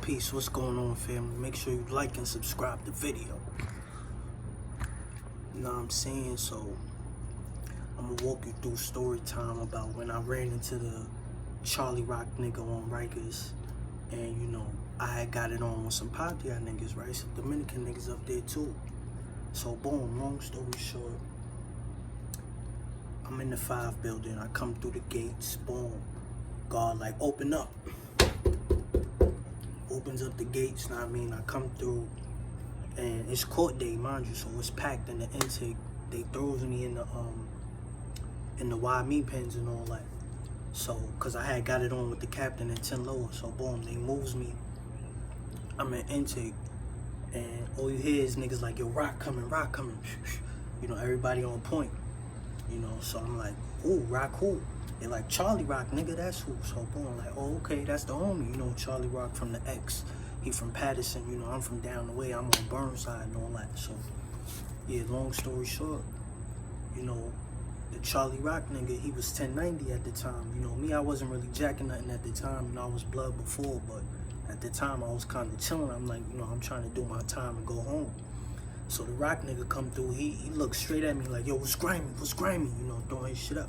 Peace, what's going on, family? Make sure you like and subscribe the video. You know what I'm saying? So, I'm gonna walk you through story time about when I ran into the Charlie Rock nigga on Rikers. And, you know, I had got it on with some PATRIA niggas, right? Some Dominican niggas up there, too. So, boom, long story short, I'm in the 5 building. I come through the gates, boom. God, like, open up. Opens up the gates, know what I mean? I come through, and it's court day, mind you, so it's packed in the intake. They throws me in the why me pens and all that. So, cause I had got it on with the captain at 10 lower, so boom, they moves me. I'm in intake, and all you hear is niggas like, yo, rock coming, rock coming. You know, everybody on point. You know, so I'm like, ooh, rock who? They're like, Charlie Rock, nigga, that's who. So boom, like, oh, okay, that's the homie. You know, Charlie Rock from the X. He from Patterson, you know, I'm from down the way. I'm on Burnside and all that. So, yeah, long story short, you know, the Charlie Rock nigga, he was 1090 at the time. You know, me, I wasn't really jacking nothing at the time. You know, I was blood before, but at the time, I was kind of chilling. I'm like, you know, I'm trying to do my time and go home. So the Rock nigga come through, he looked straight at me like, yo, what's grimy, you know, throwing his shit up.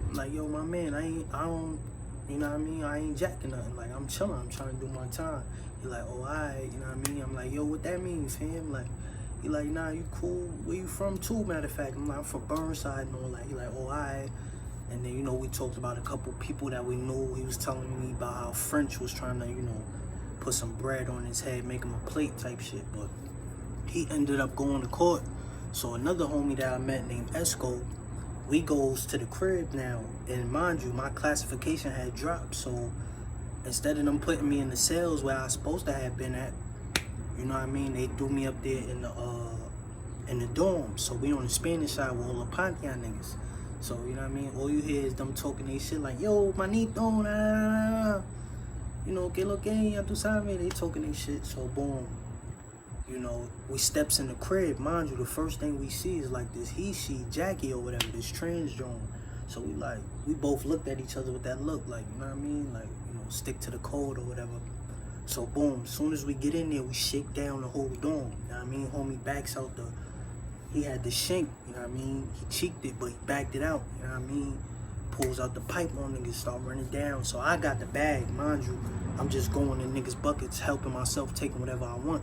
I'm like, yo, my man, I don't, you know what I mean? I ain't jacking nothing. Like, I'm chilling. I'm trying to do my time. He like, oh, all right, you know what I mean? I'm like, yo, what that means, fam? Like, he like, nah, you cool. Where you from, too, matter of fact? I'm like, I'm from Burnside and all that. He like, oh, all right. And then, you know, we talked about a couple people that we knew. He was telling me about how French was trying to, you know, put some bread on his head, make him a plate type shit. But he ended up going to court. So another homie that I met named Esco, we goes to the crib now, and mind you, my classification had dropped, so instead of them putting me in the cells where I was supposed to have been at, you know what I mean, they threw me up there in the dorm. So we on the Spanish side with all the PATRIA niggas. So, you know what I mean, all you hear is them talking they shit like, yo, manito, nah. You know, que lo que, ya tu sabes, they talking they shit, so boom. You know, we steps in the crib. Mind you, the first thing we see is like this she, Jackie or whatever, this trans drone. So we both looked at each other with that look, like, you know what I mean? Like, you know, stick to the code or whatever. So boom, as soon as we get in there, we shake down the whole dorm. You know what I mean? Homie backs out he had the shank, you know what I mean? He cheeked it, but he backed it out, you know what I mean? Pulls out the pipe on niggas, start running down. So I got the bag, mind you. I'm just going in niggas' buckets, helping myself, taking whatever I want.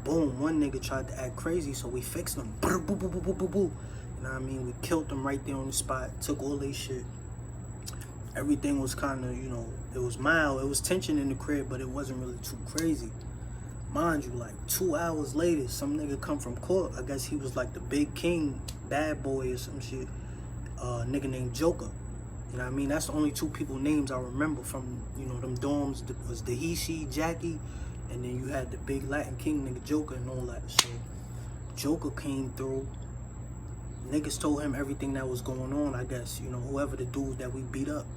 Boom, one nigga tried to act crazy, so we fixed him. Boo, boo, boo, boo, boo, boo, boo. You know what I mean? We killed them right there on the spot, took all they shit. Everything was kind of, you know, it was mild. It was tension in the crib, but it wasn't really too crazy. Mind you, like 2 hours later, some nigga come from court. I guess he was like the big king, bad boy or some shit. Nigga named Joker. You know what I mean? That's the only 2 people names I remember from, you know, them dorms. Was the she, Jackie. And then you had the big Latin king nigga Joker and all that. So Joker came through. Niggas told him everything that was going on, I guess. You know, whoever the dude that we beat up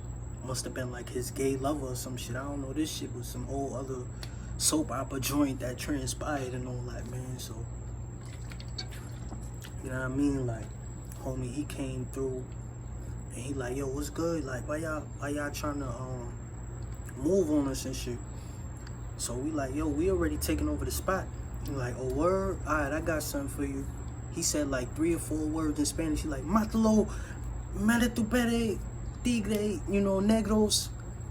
must have been like his gay lover or some shit. I don't know. This shit was some whole other soap opera joint that transpired and all that, man. So, you know what I mean? Like, homie, he came through and he like, yo, what's good? Like, why y'all trying to move on us and shit? So we like, yo, we already taking over the spot. He like, oh, word? All right, I got something for you. He said like 3 or 4 words in Spanish. He like, matalo, maletupere, tigre, you know, negros.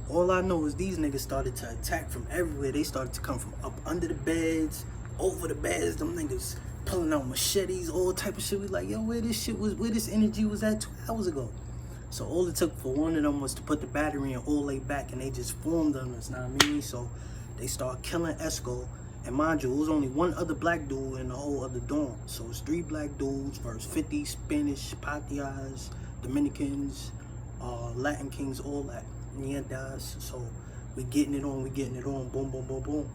All I know is these niggas started to attack from everywhere. They started to come from up under the beds, over the beds. Them niggas pulling out machetes, all type of shit. We like, yo, where this energy was at 2 hours ago? So all it took for one of them was to put the battery in all lay back, and they just formed on us, know what I mean? So they start killing Esco, and mind you, it was only one other black dude in the whole other dorm. So it's 3 black dudes versus 50 Spanish, Patrias, Dominicans, Latin kings, all that. Nientas. So we getting it on, boom, boom, boom, boom.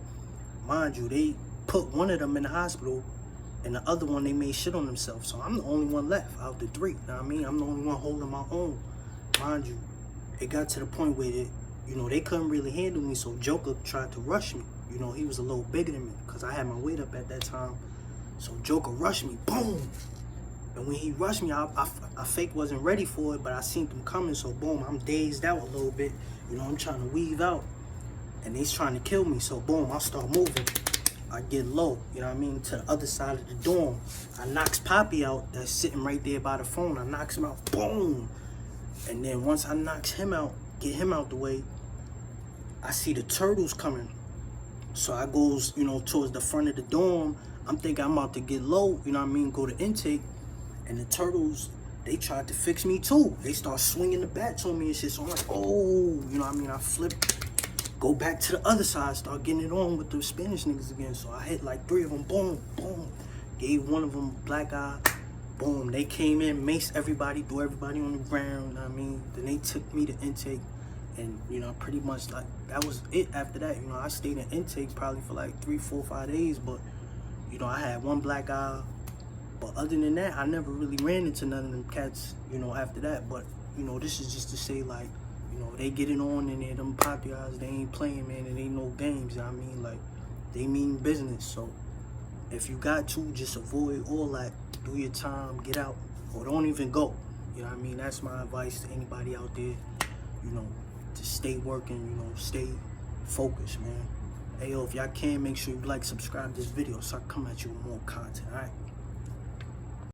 Mind you, they put one of them in the hospital, and the other one, they made shit on themselves. So I'm the only one left out the 3, know what I mean? I'm the only one holding my own. Mind you, it got to the point where you know, they couldn't really handle me, so Joker tried to rush me. You know, he was a little bigger than me, because I had my weight up at that time. So Joker rushed me, boom! And when he rushed me, I fake wasn't ready for it, but I seen him coming, so boom, I'm dazed out a little bit. You know, I'm trying to weave out. and they's trying to kill me. So boom, I start moving. I get low, you know what I mean, to the other side of the dorm. I knocks Poppy out, that's sitting right there by the phone. I knocks him out, boom. And then once I knocks him out, get him out the way, I see the turtles coming. So I goes, you know, towards the front of the dorm. I'm thinking I'm about to get low, you know what I mean, go to intake. And the turtles, they tried to fix me too. They start swinging the bats on me and shit. So I'm like, oh, you know what I mean? I flip, go back to the other side, start getting it on with the Spanish niggas again. So I hit like 3 of them, boom, boom. Gave one of them black eye, boom. They came in, maced everybody, threw everybody on the ground, you know what I mean? Then they took me to intake. And, you know, pretty much like, that was it after that. You know, I stayed in intake probably for like 3, 4, 5 days. But, you know, I had 1 black eye. But other than that, I never really ran into none of them cats, you know, after that. But, you know, this is just to say, like, you know, they getting on in there, them PATRIAs, they ain't playing, man. It ain't no games, you know what I mean? Like, they mean business. So, if you got to, just avoid all that. Do your time, get out, or don't even go. You know what I mean? That's my advice to anybody out there, you know, to stay working, you know, stay focused, man. Hey, yo, if y'all can, make sure you like, subscribe this video so I come at you with more content, all right?